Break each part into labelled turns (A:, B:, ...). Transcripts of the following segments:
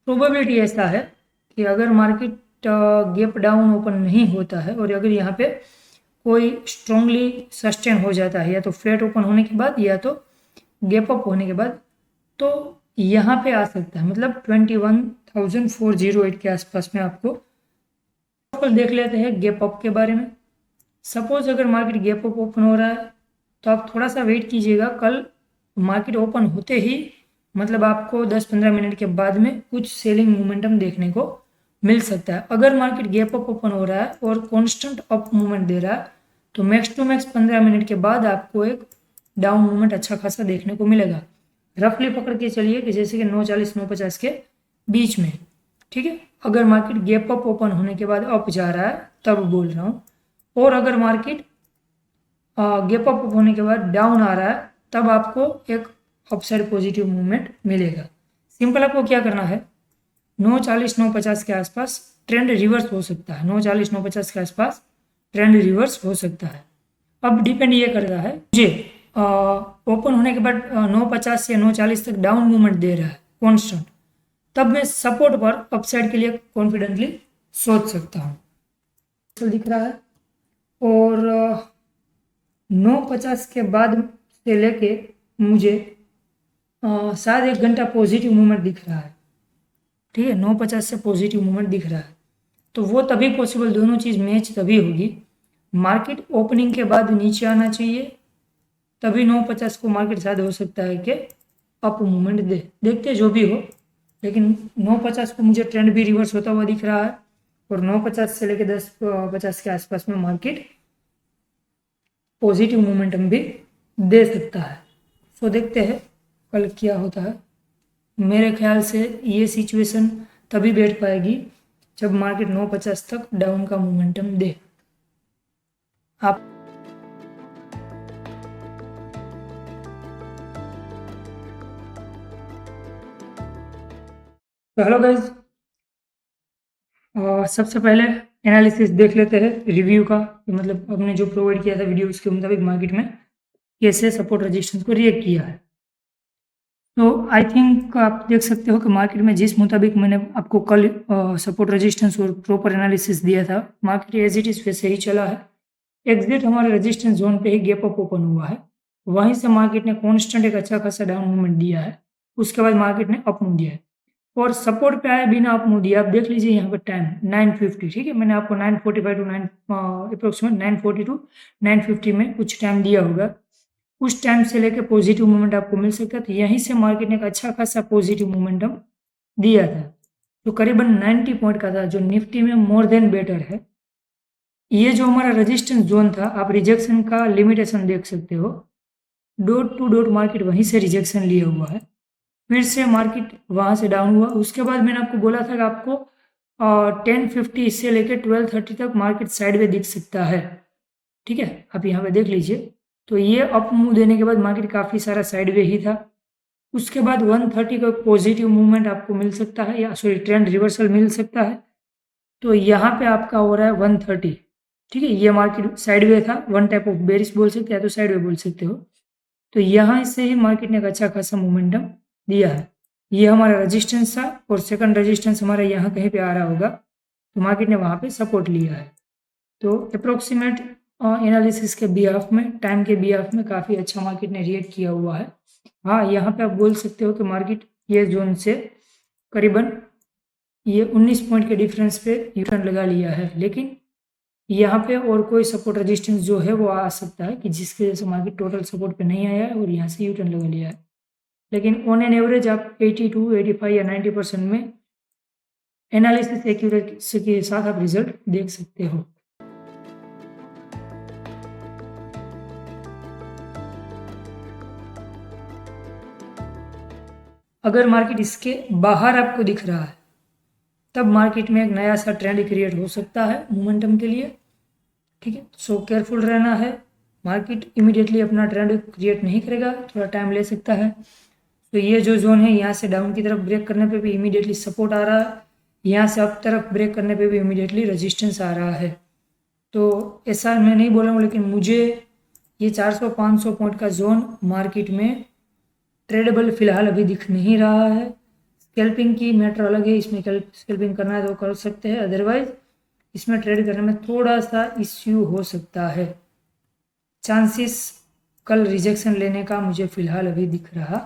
A: Probability ऐसा है कि अगर मार्केट गैप डाउन ओपन नहीं होता है और अगर यहाँ पे कोई स्ट्रांगली सस्टेन हो जाता है या तो फ्लैट ओपन होने के बाद या तो गैप अप होने के बाद, तो यहाँ पे आ सकता है, मतलब 21,408 के आसपास में आपको। देख लेते हैं गैप अप के बारे में। सपोज अगर मार्केट गैप अप ओपन हो रहा है तो आप थोड़ा सा वेट कीजिएगा। कल मार्केट ओपन होते ही मतलब आपको 10-15 मिनट के बाद में कुछ सेलिंग मोमेंटम देखने को मिल सकता है। अगर मार्केट गैप अप ओपन हो रहा है और कांस्टेंट अप मूवमेंट दे रहा है तो मैक्स टू मैक्स 15 मिनट के बाद आपको एक डाउन मूवमेंट अच्छा खासा देखने को मिलेगा। रफली पकड़ के चलिए कि जैसे कि 940 950 के बीच में, ठीक है। अगर मार्केट गैप अप ओपन होने के बाद अप जा रहा है तब बोल रहा हूँ, और अगर मार्केट गैप अप होने के बाद डाउन आ रहा है तब आपको एक अपसाइड पॉजिटिव मूवमेंट मिलेगा। सिंपल आपको क्या करना है, 940 950 के आसपास ट्रेंड रिवर्स हो सकता है। 940 950 के आसपास ट्रेंड रिवर्स हो सकता है। अब डिपेंड ये करता है मुझे ओपन होने के बाद 950 से 940 तक डाउन मूवमेंट दे रहा है कॉन्स्टेंट, तब मैं सपोर्ट पर अपसाइड के लिए कॉन्फिडेंटली सोच सकता हूँ। दिख रहा है, और 950 के बाद से लेके मुझे शायद 1 घंटा पॉजिटिव मूवमेंट दिख रहा है, ठीक है। 950 से पॉजिटिव मूवमेंट दिख रहा है, तो वो तभी पॉसिबल, दोनों चीज़ मैच तभी होगी। मार्केट ओपनिंग के बाद नीचे आना चाहिए, तभी 950 को मार्केट शायद हो सकता है कि अप मूवमेंट दे। देखते जो भी हो, लेकिन 950 को मुझे ट्रेंड भी रिवर्स होता हुआ दिख रहा है और 950 से लेकर 1050 के आसपास में मार्केट पॉजिटिव मोमेंटम भी दे सकता है। सो देखते हैं कल क्या होता है। मेरे ख्याल से ये सिचुएशन तभी बैठ पाएगी जब मार्केट 950 तक डाउन का मोमेंटम दे। आप तो हेलो गाइज, सबसे पहले एनालिसिस देख लेते हैं रिव्यू का, मतलब हमने जो प्रोवाइड किया था वीडियो उसके मुताबिक मार्केट में कैसे सपोर्ट रेजिस्टेंस को रिएक्ट किया है। तो आई थिंक आप देख सकते हो कि मार्केट में जिस मुताबिक मैंने आपको कल सपोर्ट रेजिस्टेंस और प्रॉपर एनालिसिस दिया था, मार्केट एज इट इज़ वैसे ही चला है। एग्जिट हमारे रेजिस्टेंस जोन पे ही गैप अप ओपन हुआ है, वहीं से मार्केट ने कॉन्स्टेंट एक अच्छा खासा डाउन मूवमेंट दिया है, उसके बाद मार्केट ने अप मूव दिया है और सपोर्ट पे आए बिना अप मूव दिया। आप देख लीजिए यहाँ पर टाइम 9:50, ठीक है। मैंने आपको 9:45 टू 9 अप्रोक्सीमेट 9:40 टू 9:50 में कुछ टाइम दिया होगा, उस टाइम से लेकर पॉजिटिव मूवमेंट आपको मिल सकता है। तो यहीं से मार्केट ने एक अच्छा खासा पॉजिटिव मोमेंटम दिया था, जो करीबन 90 पॉइंट का था, जो निफ्टी में मोर देन बेटर है। ये जो हमारा रेजिस्टेंस जोन था, आप रिजेक्शन का लिमिटेशन देख सकते हो, डॉट टू डॉट मार्केट वहीं से रिजेक्शन लिया हुआ है, फिर से मार्केट वहाँ से डाउन हुआ। उसके बाद मैंने आपको बोला था कि आपको 10:50 से लेकर 12:30 तक मार्केट साइडवे दिख सकता है, ठीक है। आप यहाँ पे देख लीजिए, तो ये अप मूव देने के बाद मार्केट काफ़ी सारा साइडवे ही था। उसके बाद 130 का पॉजिटिव मूवमेंट आपको मिल सकता है, या सॉरी ट्रेंड रिवर्सल मिल सकता है। तो यहाँ पे आपका हो रहा है 130, ठीक है। ये मार्केट साइडवे था, वन टाइप ऑफ बेरिश बोल सकते हैं या तो साइडवे बोल सकते हो। तो यहाँ से ही मार्केट ने एक अच्छा खासा मोमेंटम दिया है। ये हमारा रेजिस्टेंस था और सेकंड रेजिस्टेंस हमारा यहाँ कहीं पे आ रहा होगा, तो मार्केट ने वहाँ पे सपोर्ट लिया है। तो अप्रोक्सीमेट एनालिसिस के बिहाफ में, टाइम के बिहाफ में काफ़ी अच्छा मार्केट ने रिएक्ट किया हुआ है। हाँ, यहाँ पे आप बोल सकते हो कि मार्केट ये जोन से करीबन ये 19 पॉइंट के डिफरेंस पे यू टर्न लगा लिया है, लेकिन यहाँ पे और कोई सपोर्ट रेजिस्टेंस जो है वो आ सकता है कि जिसकी वजह से मार्केट टोटल सपोर्ट पे नहीं आया है और यहाँ से यू टर्न लगा लिया है। लेकिन ऑन एन एवरेज आप 82, 85 या 90% में एनालिसिस एक्यूरेसी के साथ आप रिजल्ट देख सकते हो। अगर मार्केट इसके बाहर आपको दिख रहा है तब मार्केट में एक नया सा ट्रेंड क्रिएट हो सकता है मोमेंटम के लिए, ठीक है। सो केयरफुल रहना है। मार्केट इमीडिएटली अपना ट्रेंड क्रिएट नहीं करेगा, थोड़ा टाइम ले सकता है। तो ये जो जोन है, यहाँ से डाउन की तरफ ब्रेक करने पे भी इमीडिएटली सपोर्ट आ रहा है, यहाँ से अप तरफ ब्रेक करने पे भी इमीडिएटली रेजिस्टेंस आ रहा है। तो ऐसा मैं नहीं बोला हूँ, लेकिन मुझे ये 400-500 पॉइंट का जोन मार्केट में ट्रेडेबल फिलहाल अभी दिख नहीं रहा है। स्कैल्पिंग की मैटर अलग है, इसमें स्कैल्पिंग करना है तो कर सकते हैं, अदरवाइज इसमें ट्रेड करने में थोड़ा सा इश्यू हो सकता है। चांसेस कल रिजेक्शन लेने का मुझे फ़िलहाल अभी दिख रहा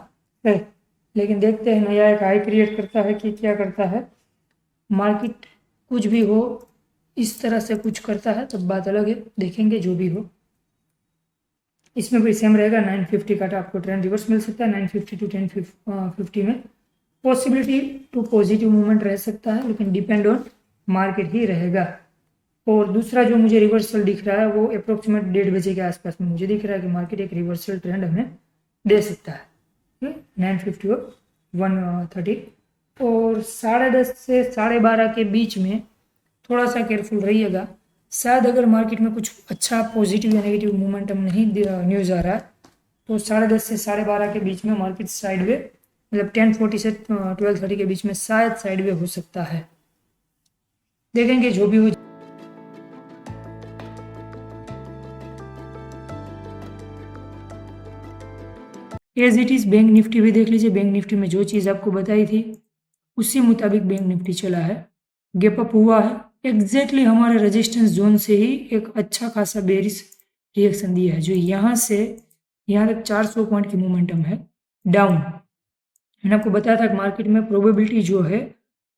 A: है, लेकिन देखते हैं नया एक हाई क्रिएट करता है कि क्या करता है। मार्केट कुछ भी हो, इस तरह से कुछ करता है तब बात अलग है, देखेंगे जो भी हो। इसमें भी सेम रहेगा, 950 का आपको ट्रेंड रिवर्स मिल सकता है, 950 टू 1050 में पॉसिबिलिटी टू पॉजिटिव मूवमेंट रह सकता है, लेकिन डिपेंड ऑन मार्केट ही रहेगा। और दूसरा जो मुझे रिवर्सल दिख रहा है वो अप्रोक्सीमेट 1:30 के आसपास में मुझे दिख रहा है कि मार्केट एक रिवर्सल ट्रेंड हमें दे सकता है 950 और 130, और 10:30 से 12:30 के बीच में थोड़ा सा केयरफुल रहिएगा। शायद अगर मार्केट में कुछ अच्छा पॉजिटिव या नेगेटिव मोमेंटम नहीं न्यूज़ आ रहा है तो 10:30 से 12:30 के बीच में मार्केट साइडवे, मतलब 1040 से 1230 के बीच में शायद साइडवे हो सकता है, देखेंगे जो भी हो। As it is bank nifty भी देख लीजिए। बैंक निफ्टी में जो चीज़ आपको बताई थी उसी मुताबिक बैंक निफ्टी चला है, गैप अप हुआ है, एग्जैक्टली हमारे रेजिस्टेंस जोन से ही एक अच्छा खासा बेरिश रिएक्शन दिया है, जो यहाँ से यहाँ तक 400 पॉइंट की मोमेंटम है डाउन। मैंने आपको बताया था कि मार्केट में प्रोबेबिलिटी जो है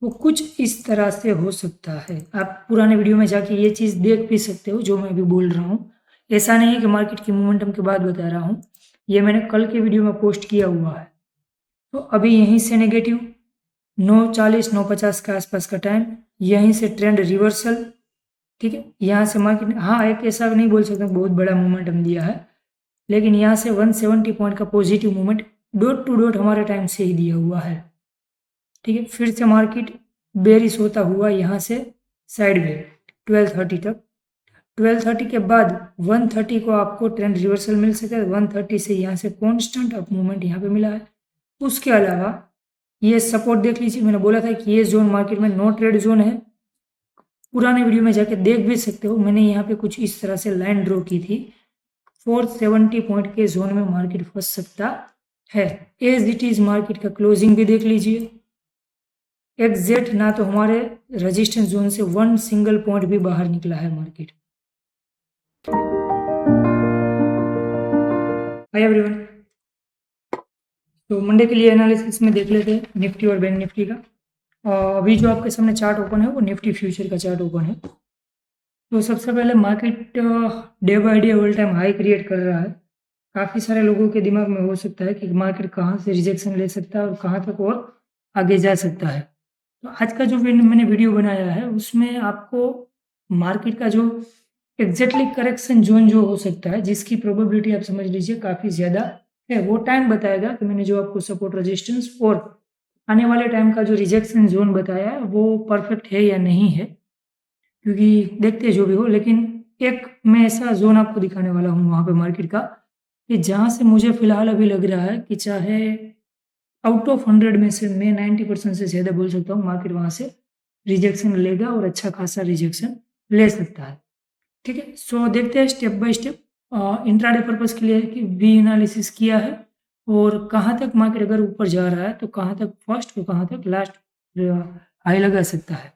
A: वो कुछ इस तरह से हो सकता है। आप पुराने वीडियो में जाके ये चीज़ देख भी सकते हो जो मैं अभी बोल रहा हूँ। ऐसा नहीं है कि मार्केट की मोमेंटम के बाद बता रहा हूँ, ये मैंने कल के वीडियो में पोस्ट किया हुआ है। तो अभी यहीं से नेगेटिव 9:40 9:50 के आसपास का टाइम, यहीं से ट्रेंड रिवर्सल, ठीक है। यहाँ से मार्केट, हाँ एक ऐसा नहीं बोल सकते बहुत बड़ा मोमेंटम दिया है, लेकिन यहाँ से 170 पॉइंट का positive movement dot to dot हमारे टाइम से ही दिया हुआ है, ठीक है। फिर से मार्केट बेरिश होता हुआ यहाँ से साइडवे 1230 तक, 1230 के बाद 130 को आपको ट्रेंड रिवर्सल मिल सके, 130 से यहाँ से कॉन्स्टेंट अप मूवमेंट यहाँ पे मिला है। उसके अलावा ये सपोर्ट देख लीजिए, मैंने बोला था कि ये जोन मार्केट में नो ट्रेड जोन है, पुराने वीडियो में जाके देख भी सकते हो। मैंने यहाँ पे कुछ इस तरह से लाइन ड्रॉ की थी, 470 पॉइंट के जोन में मार्केट फंस सकता है। एज इट इज मार्केट का क्लोजिंग भी देख लीजिए, एग्जैक्ट ना तो हमारे रेजिस्टेंस जोन से वन सिंगल पॉइंट भी बाहर निकला है मार्केट। हाय एवरीवन, तो मंडे के लिए एनालिसिस में देख लेते हैं निफ्टी और बैंक निफ्टी का। अभी जो आपके सामने चार्ट ओपन है वो निफ्टी फ्यूचर का चार्ट ओपन है। तो सबसे पहले market day by day all time high create कर रहा है। काफ़ी सारे लोगों के दिमाग में हो सकता है कि मार्केट कहाँ से रिजेक्शन ले सकता है और कहाँ तक और आगे जा सकता है। तो आज का जो मैंने वीडियो बनाया है उसमें आपको मार्केट का जो एग्जैक्टली करेक्शन जोन जो हो सकता है, जिसकी प्रोबेबिलिटी आप समझ लीजिए काफ़ी ज़्यादा है, वो टाइम बताएगा कि मैंने जो आपको सपोर्ट रेजिस्टेंस और आने वाले टाइम का जो रिजेक्शन जोन बताया है वो परफेक्ट है या नहीं है, क्योंकि देखते जो भी हो। लेकिन एक मैं ऐसा जोन आपको दिखाने वाला हूँ वहाँ पे मार्केट का, कि जहाँ से मुझे फ़िलहाल अभी लग रहा है कि चाहे आउट ऑफ 100 में से मैं 90% से ज़्यादा बोल सकता हूँ मार्केट वहाँ से रिजेक्शन लेगा और अच्छा खासा रिजेक्शन ले सकता है, ठीक है। सो देखते हैं step by step. Intraday purpose के लिए कि वी एनालिसिस किया है और कहाँ तक मार्केट अगर ऊपर जा रहा है तो कहाँ तक फर्स्ट और कहाँ तक लास्ट हाई लगा सकता है।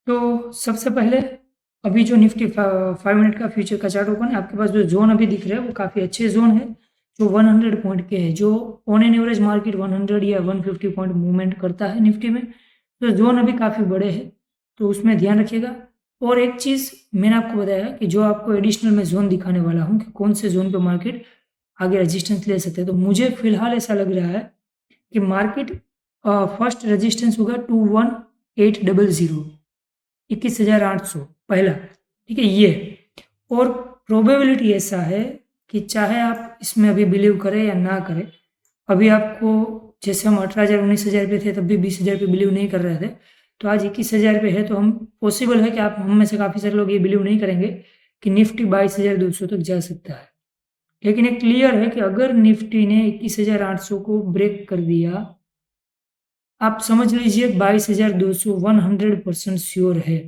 A: तो सबसे पहले अभी जो निफ्टी 5 मिनट का फ्यूचर का चार्ट ओपन है, आपके पास जो जोन अभी दिख रहे हैं वो काफ़ी अच्छे जोन है, जो 100 पॉइंट के है, जो ऑन एन एवरेज मार्केट 100 या 150 पॉइंट मूवमेंट करता है निफ्टी में। तो जोन अभी काफ़ी बड़े हैं, तो उसमें ध्यान रखिएगा। और एक चीज़ मैंने आपको बताया कि जो आपको एडिशनल में जोन दिखाने वाला हूँ कि कौन से जोन पे मार्केट आगे रेजिस्टेंस ले सकते हैं। तो मुझे फिलहाल ऐसा लग रहा है कि मार्केट फर्स्ट रेजिस्टेंस होगा 21800, 21,800 पहला, ठीक है ये। और प्रोबेबिलिटी ऐसा है कि चाहे आप इसमें अभी बिलीव करें या ना करें, अभी आपको जैसे हम 18,000 19,000 पे थे तब भी 20,000 पे बिलीव नहीं कर रहे थे, तो आज 21,000 पे है, तो हम पॉसिबल है कि आप हम में से काफ़ी सारे लोग ये बिलीव नहीं करेंगे कि निफ्टी 22,200 तक जा सकता है। लेकिन एक क्लियर है कि अगर निफ्टी ने 21,800 को ब्रेक कर दिया, आप समझ लीजिए 22,200 100% श्योर है,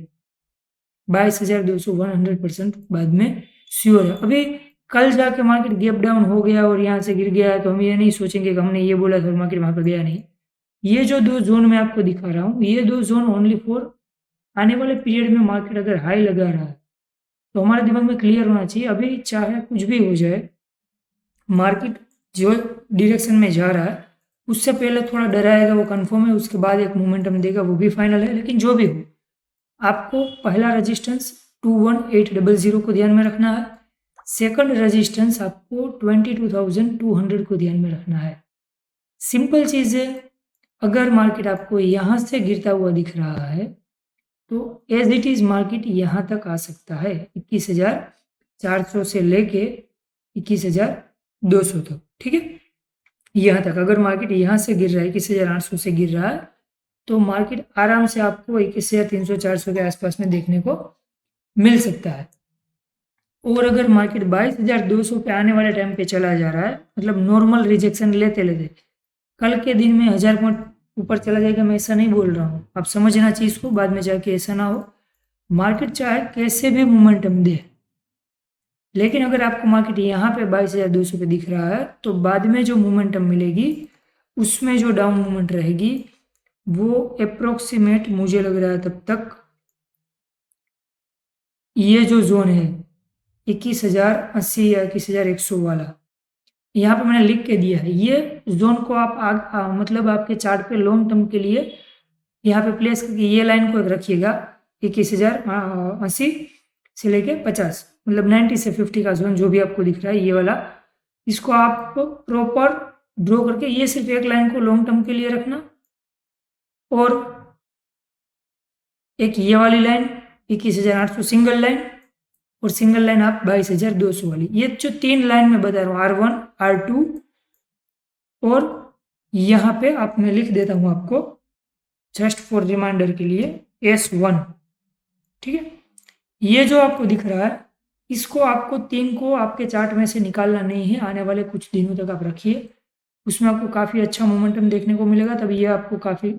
A: 22,200 100% बाद में श्योर है। अभी कल जाके मार्केट गैप डाउन हो गया और यहाँ से गिर गया तो हम ये नहीं सोचेंगे कि हमने ये बोला था मार्केट वहाँ पर गया नहीं, ये जो 2 जोन मैं आपको दिखा रहा हूँ, ये 2 जोन ओनली फॉर आने वाले पीरियड में मार्केट अगर हाई लगा रहा है तो हमारे दिमाग में क्लियर होना चाहिए, अभी चाहे कुछ भी हो जाए, मार्केट जो डायरेक्शन में जा रहा है उससे पहले थोड़ा डराएगा, वो कंफर्म है, उसके बाद एक मोमेंटम देगा, वो भी फाइनल है। लेकिन जो भी हो, आपको पहला रेजिस्टेंस 21800 को ध्यान में रखना है, सेकंड रेजिस्टेंस आपको 22,200 को ध्यान में रखना है। सिंपल चीज़ है, अगर मार्केट आपको यहाँ से गिरता हुआ दिख रहा है तो एज इट इज़ मार्केट यहाँ तक आ सकता है, 21,400 से लेके 21,200 तक, ठीक है। यहाँ तक अगर मार्केट यहाँ से गिर रहा है, 21,800 से गिर रहा है, तो मार्केट आराम से आपको 21,300-400 के आसपास में देखने को मिल सकता है। और अगर मार्केट 22,200 पे आने वाले टाइम पे चला जा रहा है, मतलब नॉर्मल रिजेक्शन लेते लेते कल के दिन में 1000 पॉइंट ऊपर चला जाएगा, मैं ऐसा नहीं बोल रहा हूँ, आप समझना चीज़ को, बाद में जाके ऐसा ना हो। मार्केट चाहे कैसे भी मोमेंटम दे, लेकिन अगर आपको मार्केट यहाँ पे 22,200 पे दिख रहा है तो बाद में जो मोमेंटम मिलेगी उसमें जो डाउन मोमेंट रहेगी वो अप्रोक्सीमेट मुझे लग रहा है तब तक ये जो जोन है 21,080 या 21,100 वाला, यहाँ पे मैंने लिख के दिया है, ये जोन को आप मतलब आपके चार्ट पे लॉन्ग टर्म के लिए यहाँ पे प्लेस करके ये लाइन को एक रखिएगा 21,080 से लेके 50, मतलब 90 से 50 का जोन जो भी आपको दिख रहा है ये वाला, इसको आप प्रॉपर ड्रॉ करके ये सिर्फ एक लाइन को लॉन्ग टर्म के लिए रखना, और एक ये वाली लाइन 21,800 सिंगल लाइन, और सिंगल लाइन आप 22,200 वाली, ये जो 3 लाइन में बता रहा हूँ R1 R2, और यहाँ पे आप मैं लिख देता हूँ आपको जस्ट फॉर रिमाइंडर के लिए S1, ठीक है। ये जो आपको दिख रहा है इसको आपको 3 को आपके चार्ट में से निकालना नहीं है, आने वाले कुछ दिनों तक आप रखिए, उसमें आपको काफ़ी अच्छा मोमेंटम देखने को मिलेगा, तब ये आपको काफ़ी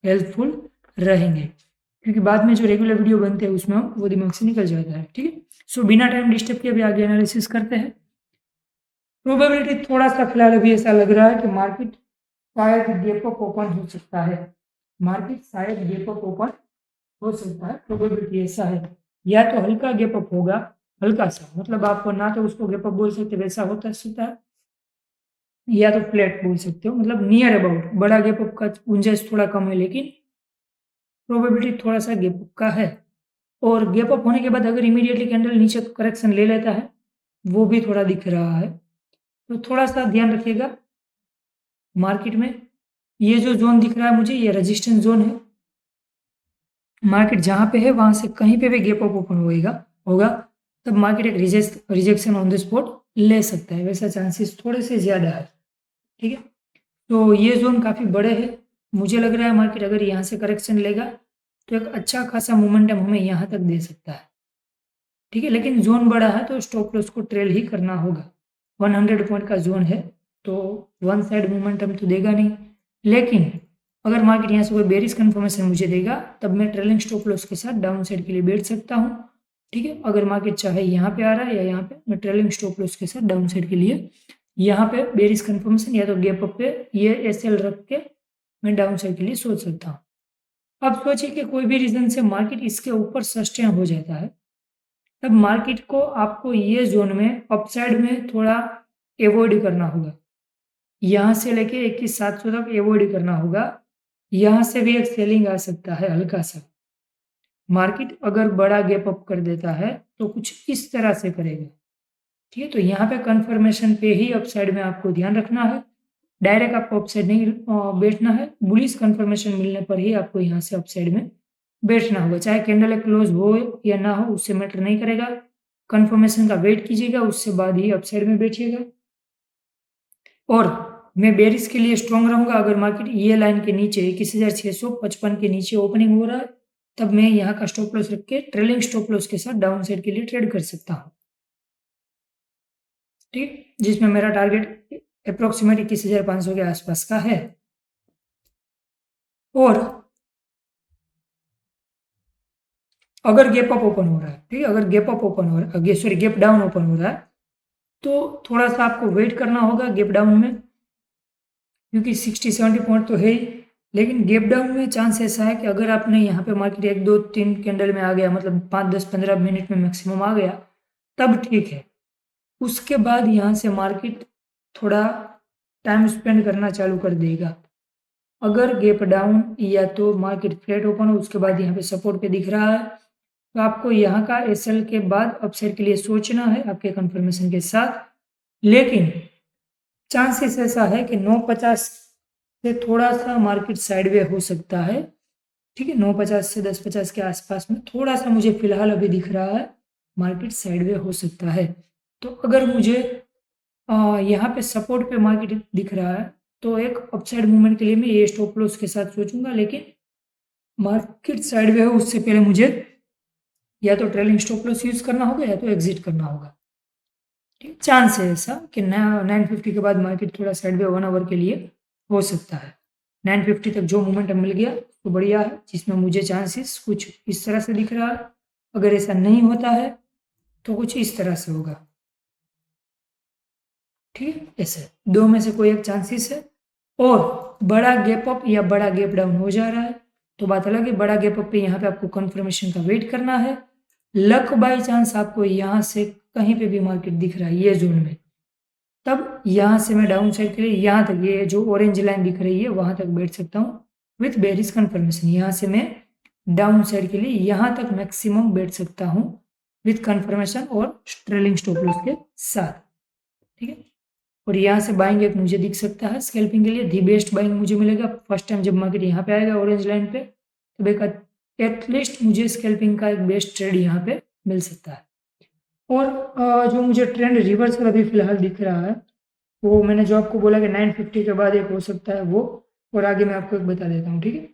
A: हेल्पफुल रहेंगे, क्योंकि बाद में जो रेगुलर वीडियो बनते हैं उसमें वो दिमाग से निकल जाता है, ठीक है। सो बिना टाइम डिस्टर्ब किए अभी आगे एनालिसिस करते हैं। प्रोबेबिलिटी थोड़ा सा फिलहाल अभी ऐसा लग रहा है कि मार्केट शायद गैप अप ओपन हो सकता है, मार्केट शायद गैप अप ओपन हो सकता है, प्रोबेबिलिटी ऐसा है, या तो हल्का गैप अप होगा, हल्का सा, मतलब आप ना तो उसको गैप अप बोल सकते वैसा होता सकता है, या तो फ्लैट बोल सकते हो, मतलब नियर अबाउट, बड़ा गैप अप का गुंजाइश थोड़ा कम है, लेकिन प्रोबेबिलिटी थोड़ा सा गैप अप का है। और गैप अप होने के बाद अगर इमीडिएटली कैंडल नीचे करेक्शन ले लेता है, वो भी थोड़ा दिख रहा है, तो थोड़ा सा ध्यान रखिएगा मार्केट में। ये जो जोन दिख रहा है मुझे, ये रेजिस्टेंस जोन है, मार्केट जहाँ पे है वहाँ से कहीं पे भी गैप अप ओपन होगा तब मार्केट एक रिजेक्शन ऑन द स्पॉट ले सकता है, वैसा चांसेस थोड़े से ज़्यादा है, ठीक है। तो ये जोन काफ़ी बड़े हैं, मुझे लग रहा है मार्केट अगर यहाँ से करेक्शन लेगा तो एक अच्छा खासा मोमेंटम हमें यहाँ तक दे सकता है, ठीक है। लेकिन जोन बड़ा है तो स्टॉप लॉस को ट्रेल ही करना होगा, 100 पॉइंट का जोन है तो वन साइड मोमेंटम तो देगा नहीं, लेकिन अगर मार्केट यहाँ से कोई बेरिश कन्फर्मेशन मुझे देगा तब मैं ट्रेलिंग स्टॉप लॉस के साथ डाउन साइड के लिए बैठ सकता हूँ, ठीक है। अगर मार्केट चाहे यहाँ पे आ रहा है या यहाँ पे, मैं ट्रेलिंग स्टॉप लॉस के साथ डाउन साइड के लिए यहाँ पे बेरिश कन्फर्मेशन या तो गैप अप पे ये SL रख के मैं डाउन साइड के लिए सोच सकता हूँ। अब सोचिए कि कोई भी रीजन से मार्केट इसके ऊपर सस्टेन हो जाता है, तब मार्केट को आपको ये जोन में अपसाइड में थोड़ा एवॉइड करना होगा, यहाँ से लेके 21,700 तक एवॉइड करना होगा, यहाँ से भी एक सेलिंग आ सकता है हल्का सा, मार्केट अगर बड़ा गैप अप कर देता है तो कुछ इस तरह से करेगा, ठीक है। तो यहाँ पे कन्फर्मेशन पे ही अपसाइड में आपको ध्यान रखना है, डायरेक्ट आपको अपसाइड नहीं बैठना है, बुलिश कन्फर्मेशन मिलने पर ही आपको यहाँ से अपसाइड में बैठना होगा, चाहे कैंडल क्लोज हो या ना हो उससे मैटर नहीं करेगा, कन्फर्मेशन का वेट कीजिएगा, उससे बाद ही अपसाइड में बैठिएगा। और मैं बेरिश के लिए स्ट्रॉन्ग रहूँगा अगर मार्केट ये लाइन के नीचे 21,655 के नीचे ओपनिंग हो रहा है, तब मैं यहाँ का स्टॉप लॉस रख के ट्रेलिंग स्टॉप लॉस के साथ डाउन साइड के लिए ट्रेड कर सकता हूँ, ठीक, जिसमें मेरा टारगेट अप्रोक्सीमेट 21,500 के आसपास का है। और अगर गैप अप ओपन हो रहा है, ठीक है, अगर गैप अप ओपन हो रहा है, सॉरी गैप डाउन ओपन हो रहा है, तो थोड़ा सा आपको वेट करना होगा गैप डाउन में, क्योंकि 60-70 पॉइंट तो है ही, लेकिन गैप डाउन में चांस ऐसा है कि अगर आपने यहाँ पे मार्केट 1 2 3 कैंडल में आ गया, मतलब 5 10 15 मिनट में मैक्सिमम आ गया, तब ठीक है। उसके बाद यहाँ से मार्केट थोड़ा टाइम स्पेंड करना चालू कर देगा। अगर गैप डाउन या तो मार्केट फ्लैट ओपन हो, उसके बाद यहाँ पे सपोर्ट पे दिख रहा है, तो आपको यहाँ का एसएल के बाद अपसाइड के लिए सोचना है आपके कंफर्मेशन के साथ। लेकिन चांसेस ऐसा है कि 950 से थोड़ा सा मार्केट साइडवे हो सकता है, ठीक है। 950 से 1050 के आसपास में थोड़ा सा मुझे फिलहाल अभी दिख रहा है मार्केट साइडवे हो सकता है। तो अगर मुझे यहाँ पे सपोर्ट पे मार्केट दिख रहा है, तो एक अपसाइड मूवमेंट के लिए मैं ये स्टॉप लॉस के साथ सोचूंगा। लेकिन मार्केट साइडवे हो उससे पहले मुझे या तो ट्रेलिंग स्टॉप लॉस यूज करना होगा या तो एग्जिट करना होगा, ठीक। चांस है ऐसा कि 950 के बाद मार्केट थोड़ा साइडवे 1 आवर के लिए हो सकता है। 950 तक जो मोमेंटम मिल गया तो बढ़िया है, जिसमें मुझे चांसेस कुछ इस तरह से दिख रहा है। अगर ऐसा नहीं होता है तो कुछ इस तरह से होगा, ठीक। ऐसे दो में से कोई एक चांसेस है। और बड़ा गैप अप या बड़ा गैप डाउन हो जा रहा है तो बात अलग है। बड़ा गैप अप पे यहाँ पे आपको कंफर्मेशन का वेट करना है। लक बाई चांस आपको यहाँ से कहीं पे भी मार्केट दिख रहा है ये जोन में, तब यहाँ से मैं डाउन साइड के लिए यहाँ तक, ये जो ऑरेंज लाइन दिख रही है वहां तक बैठ सकता हूँ विथ बेरिश कन्फर्मेशन। यहाँ से मैं डाउन साइड के लिए यहाँ तक मैक्सिमम बैठ सकता हूँ विथ कन्फर्मेशन और ट्रेलिंग स्टॉप लॉस के साथ, ठीक है। और यहाँ से बाइंग एक मुझे दिख सकता है स्कैल्पिंग के लिए। दी बेस्ट बाइंग मुझे मिलेगा फर्स्ट टाइम जब मार्केट यहाँ पे आएगा ऑरेंज लाइन पे, तो एक एटलीस्ट मुझे स्कैल्पिंग का एक बेस्ट ट्रेड यहाँ पे मिल सकता है। और जो मुझे ट्रेंड रिवर्सल अभी फिलहाल दिख रहा है, वो मैंने जो आपको बोला कि 950 के बाद एक हो सकता है वो, और आगे मैं आपको एक बता देता हूँ, ठीक है।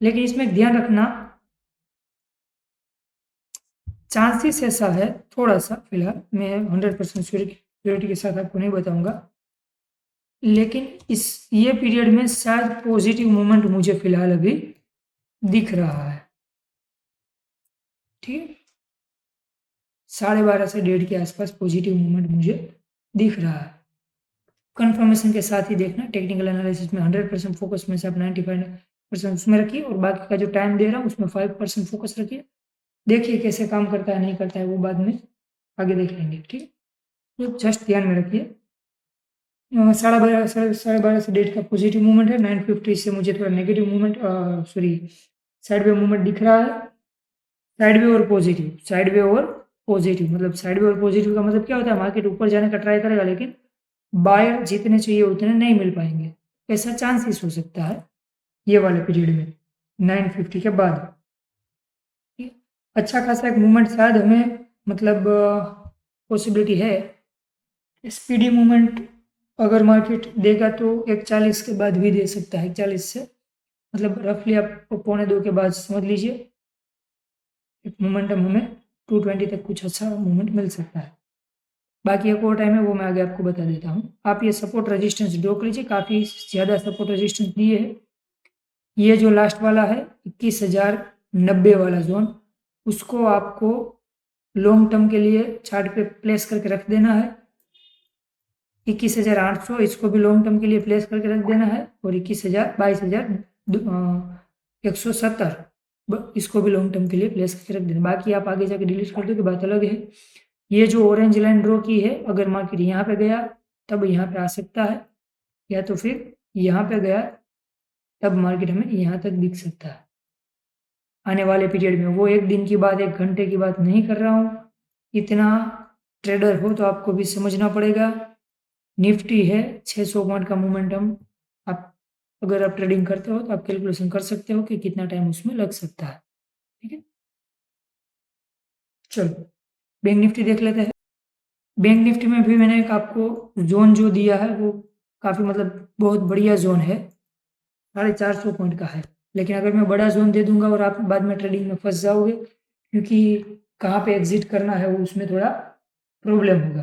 A: लेकिन इसमें एक ध्यान रखना, चांसेस ऐसा है थोड़ा सा, फिलहाल मैं 100% श्योरिटी के साथ आपको नहीं बताऊंगा, लेकिन इस ये पीरियड में शायद पॉजिटिव मूवमेंट मुझे फिलहाल अभी दिख रहा है, ठीक है। 12:30 से 1:30 के आसपास पॉजिटिव मूवमेंट मुझे दिख रहा है। कंफर्मेशन के साथ ही देखना, टेक्निकल एनालिसिस में 100% फोकस में से आप 95% उसमें रखिए और बाकी का जो टाइम दे रहा हूँ उसमें 5% फोकस रखिए। देखिए कैसे काम करता है नहीं करता है वो बाद में आगे देख लेंगे, ठीक। तो जस्ट ध्यान में रखिए 12:30 से 1:30 का पॉजिटिव मूवमेंट है। 950 से मुझे थोड़ा negative movement, sorry sideway movement दिख रहा है। साइडवे और पॉजिटिव, साइडवे और पॉजिटिव, मतलब साइडवे और पॉजिटिव का मतलब क्या होता है, मार्केट ऊपर जाने का ट्राई करेगा लेकिन बायर जितने चाहिए उतने नहीं मिल पाएंगे। ऐसा चांसेस हो सकता है ये वाले पीरियड में 950 के बाद। अच्छा खासा एक मूवमेंट शायद हमें, मतलब पॉसिबिलिटी है स्पीडी मूवमेंट अगर मार्केट देगा तो 140 के बाद भी दे सकता है। 140 से मतलब रफली आप 1:45 के बाद समझ लीजिए एक मोमेंटम हमें 220 तक कुछ अच्छा मूवमेंट मिल सकता है। बाकी एक और टाइम है वो मैं आगे आपको बता देता हूँ। आप ये सपोर्ट रेजिस्टेंस ड्रॉ कर लीजिए, काफ़ी ज़्यादा सपोर्ट रेजिस्टेंस दिए है। ये जो लास्ट वाला है 21,090 वाला जोन, उसको आपको लॉन्ग टर्म के लिए चार्ट पे प्लेस करके रख देना है। 21,800 इसको भी लॉन्ग टर्म के लिए प्लेस करके रख देना है और 22,170 इसको भी लॉन्ग टर्म के लिए प्लेस करके रख देना। बाकी आप आगे जाके डिलीट कर दो कि बात अलग है। ये जो ऑरेंज लाइन ड्रॉ की है, अगर मार्केट यहाँ पे गया तब यहाँ पे आ सकता है, या तो फिर यहाँ पे गया तब मार्केट हमें यहाँ तक दिख सकता है आने वाले पीरियड में। वो एक दिन की बात, एक घंटे की बात नहीं कर रहा हूँ। इतना ट्रेडर हो तो आपको भी समझना पड़ेगा। निफ्टी है 600 पॉइंट का मोमेंटम, आप अगर आप ट्रेडिंग करते हो तो आप कैलकुलेशन कर सकते हो कि कितना टाइम उसमें लग सकता है, ठीक है। चलो बैंक निफ्टी देख लेते हैं। बैंक निफ्टी में भी मैंने एक आपको जोन जो दिया है वो काफ़ी, मतलब बहुत बढ़िया जोन है, 450 पॉइंट का है। लेकिन अगर मैं बड़ा जोन दे दूंगा और आप बाद में ट्रेडिंग में फंस जाओगे, क्योंकि कहाँ पे एग्जिट करना है वो उसमें थोड़ा प्रॉब्लम होगा।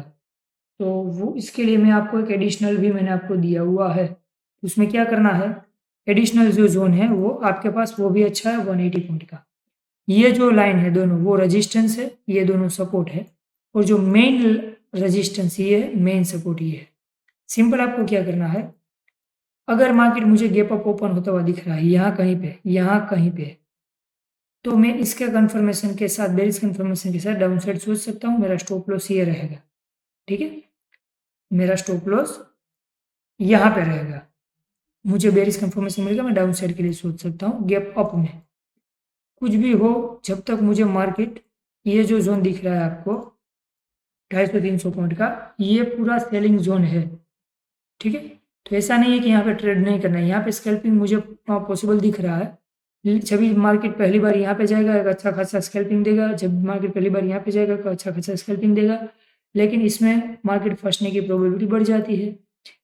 A: तो वो इसके लिए मैं आपको एक एडिशनल भी मैंने आपको दिया हुआ है। उसमें क्या करना है, एडिशनल जो जोन है वो आपके पास वो भी अच्छा है 180 पॉइंट का। ये जो लाइन है दोनों वो रेजिस्टेंस है, ये दोनों सपोर्ट है, और जो मेन रेजिस्टेंस ये है, मेन सपोर्ट ये है। सिंपल आपको क्या करना है, अगर मार्केट मुझे गैप अप ओपन होता हुआ दिख रहा है यहाँ कहीं पे, तो मैं इसके कंफर्मेशन के साथ, बेरिश कंफर्मेशन के साथ डाउन साइड सोच सकता हूँ। मेरा स्टॉप लॉस ये रहेगा, ठीक है, मेरा स्टॉप लॉस यहाँ पे रहेगा। मुझे बेरिश कंफर्मेशन मिलेगा, मैं डाउन साइड के लिए सोच सकता हूँ गैप अप में। कुछ भी हो, जब तक मुझे मार्केट, ये जो जोन दिख रहा है आपको 250-300 पॉइंट का, ये पूरा सेलिंग जोन है, ठीक है। तो ऐसा नहीं है कि यहाँ पे ट्रेड नहीं करना है, यहाँ पे स्कैल्पिंग मुझे पॉसिबल दिख रहा है। जब भी मार्केट पहली बार यहाँ पे जाएगा एक अच्छा खासा स्कैल्पिंग देगा, जब मार्केट पहली बार यहाँ पे जाएगा तो अच्छा खासा स्कैल्पिंग देगा, लेकिन इसमें मार्केट फंसने की प्रोबेबिलिटी बढ़ जाती है।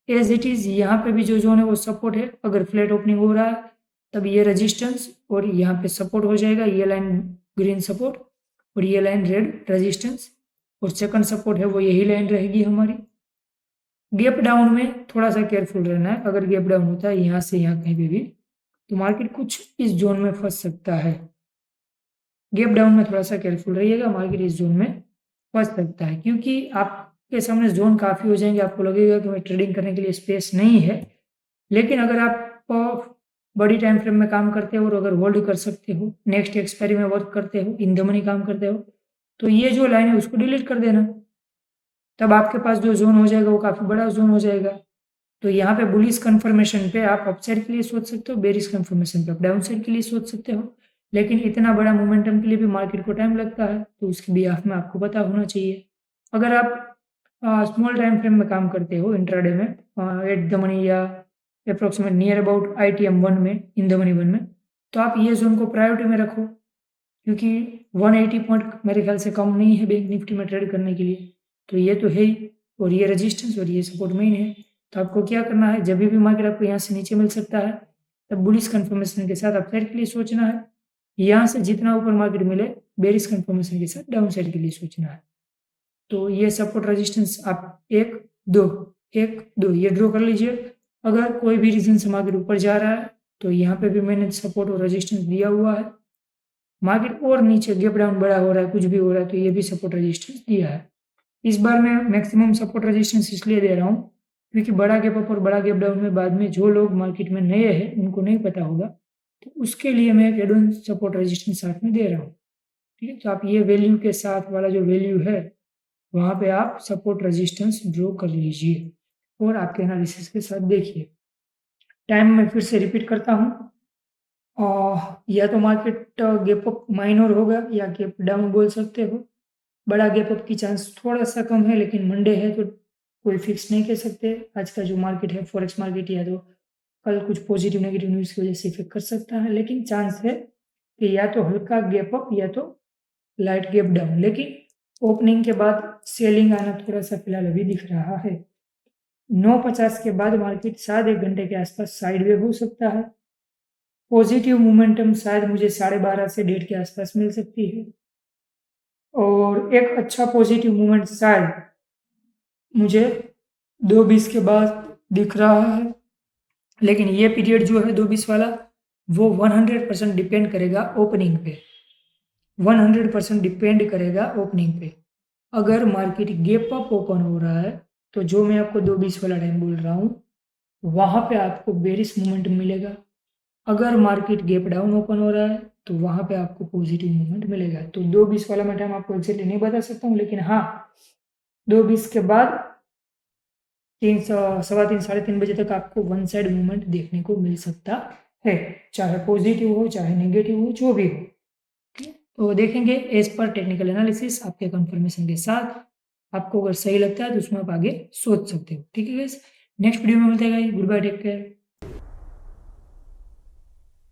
A: एज इट इज़ यहाँ पे भी जो जोन है वो सपोर्ट है। अगर फ्लैट ओपनिंग हो रहा है तब ये रेजिस्टेंस और यहाँ पे सपोर्ट हो जाएगा, ये लाइन ग्रीन सपोर्ट और ये लाइन रेड रेजिस्टेंस, और सेकंड सपोर्ट है वो यही लाइन रहेगी हमारी। गैप डाउन में थोड़ा सा केयरफुल रहना है। अगर गैप डाउन होता है यहाँ से यहाँ कहीं पे भी, तो मार्केट कुछ इस जोन में फंस सकता है। गैप डाउन में थोड़ा सा केयरफुल रहिएगा, मार्केट इस जोन में फंस सकता है, क्योंकि आपके सामने जोन काफ़ी हो जाएंगे, आपको लगेगा कि मैं ट्रेडिंग करने के लिए स्पेस नहीं है। लेकिन अगर आप बड़ी टाइम फ्रेम में काम करते हो और अगर होल्ड कर सकते हो, नेक्स्ट एक्सपायरी में वर्क करते हो, इन द मनी काम करते हो, तो ये जो लाइन है उसको डिलीट कर देना। तब आपके पास जो जोन हो जाएगा वो काफ़ी बड़ा जोन हो जाएगा। तो यहाँ पे बुलिश कंफर्मेशन पे आप अपसाइड के लिए सोच सकते हो, बेरिश कंफर्मेशन पे आप डाउन साइड के लिए सोच सकते हो। लेकिन इतना बड़ा मोमेंटम के लिए भी मार्केट को टाइम लगता है, तो उसके बिहाफ में आपको पता होना चाहिए। अगर आप स्मॉल टाइम फ्रेम में काम करते हो इंट्राडे में, एट द मनी या अप्रोक्सीमेट नियर अबाउट ITM 1 में, इन द मनी 1 में, तो आप ये जोन को प्रायोरिटी में रखो, क्योंकि 180 पॉइंट मेरे ख्याल से कम नहीं है बैंक निफ्टी में ट्रेड करने के लिए। तो ये तो है ही, और ये रेजिस्टेंस और ये सपोर्ट मेन है। तो आपको क्या करना है, जब भी मार्केट आपको यहाँ से नीचे मिल सकता है तब बुलिश कंफर्मेशन के साथ अपसाइड के लिए सोचना है। यहाँ से जितना ऊपर मार्केट मिले बेरिश कंफर्मेशन के साथ डाउन साइड के लिए सोचना है। तो ये सपोर्ट रेजिस्टेंस आप 1 2 ये ड्रॉ कर लीजिए। अगर कोई भी रीजन से मार्केट ऊपर जा रहा है तो यहाँ पे भी मैंने सपोर्ट और रेजिस्टेंस दिया हुआ है। मार्केट और नीचे गैप डाउन बड़ा हो रहा है, कुछ भी हो रहा है, तो ये भी सपोर्ट रेजिस्टेंस दिया है। इस बार मैं मैक्सिमम सपोर्ट रेजिस्टेंस इसलिए दे रहा हूँ क्योंकि बड़ा गैप अप और बड़ा गैप डाउन में बाद में जो लोग मार्केट में नए हैं उनको नहीं पता होगा, तो उसके लिए मैं एक एड ऑन सपोर्ट रेजिस्टेंस साथ में दे रहा हूँ, ठीक है। तो आप ये वैल्यू के साथ वाला जो वैल्यू है वहाँ पे आप सपोर्ट रेजिस्टेंस ड्रॉ कर लीजिए और आपके एनालिसिस के साथ देखिए। टाइम मैं फिर से रिपीट करता हूँ, या तो मार्केट गैप अप माइनर होगा या गैप डाउन बोल सकते हो। बड़ा गैप अप की चांस थोड़ा सा कम है, लेकिन मंडे है तो कोई फिक्स नहीं कह सकते। आज का जो मार्केट है फॉरेक्स मार्केट, या तो कल कुछ पॉजिटिव नेगेटिव न्यूज़ की वजह से इफेक्ट कर सकता है, लेकिन चांस है कि या तो हल्का गैप अप या तो लाइट गैप डाउन। लेकिन ओपनिंग के बाद सेलिंग आना थोड़ा सा फिलहाल अभी दिख रहा है। 9:50 के बाद मार्केट शायद 1 घंटे के आसपास साइडवे हो सकता है। पॉजिटिव मोमेंटम शायद मुझे 12:30 से 1:30 के आसपास मिल सकती है, और एक अच्छा पॉजिटिव मूवमेंट शायद मुझे 2:20 के बाद दिख रहा है। लेकिन ये पीरियड जो है 2:20 वाला, वो 100% डिपेंड करेगा ओपनिंग पे, 100% डिपेंड करेगा ओपनिंग पे। अगर मार्केट गैप अप ओपन हो रहा है तो जो मैं आपको 2:20 वाला टाइम बोल रहा हूँ वहाँ पे आपको बेरिश मूवमेंट मिलेगा। अगर मार्केट गैप डाउन ओपन हो रहा है तो वहाँ पे आपको पॉजिटिव मूवमेंट मिलेगा। तो 2:20 वाला मैं टाइम आपको एक्जेक्टली नहीं बता सकता हूँ, लेकिन हाँ 2:20 के बाद 3 सवा 3 साढ़े 3 बजे तक आपको वन साइड मूवमेंट देखने को मिल सकता है, चाहे पॉजिटिव हो चाहे नेगेटिव हो, जो भी हो। तो देखेंगे एज पर टेक्निकल एनालिसिस आपके कंफर्मेशन के साथ। आपको अगर सही लगता है तो उसमें आप आगे सोच सकते हो, ठीक है गाइस। नेक्स्ट वीडियो में मिलते हैं guys, goodbye, take care.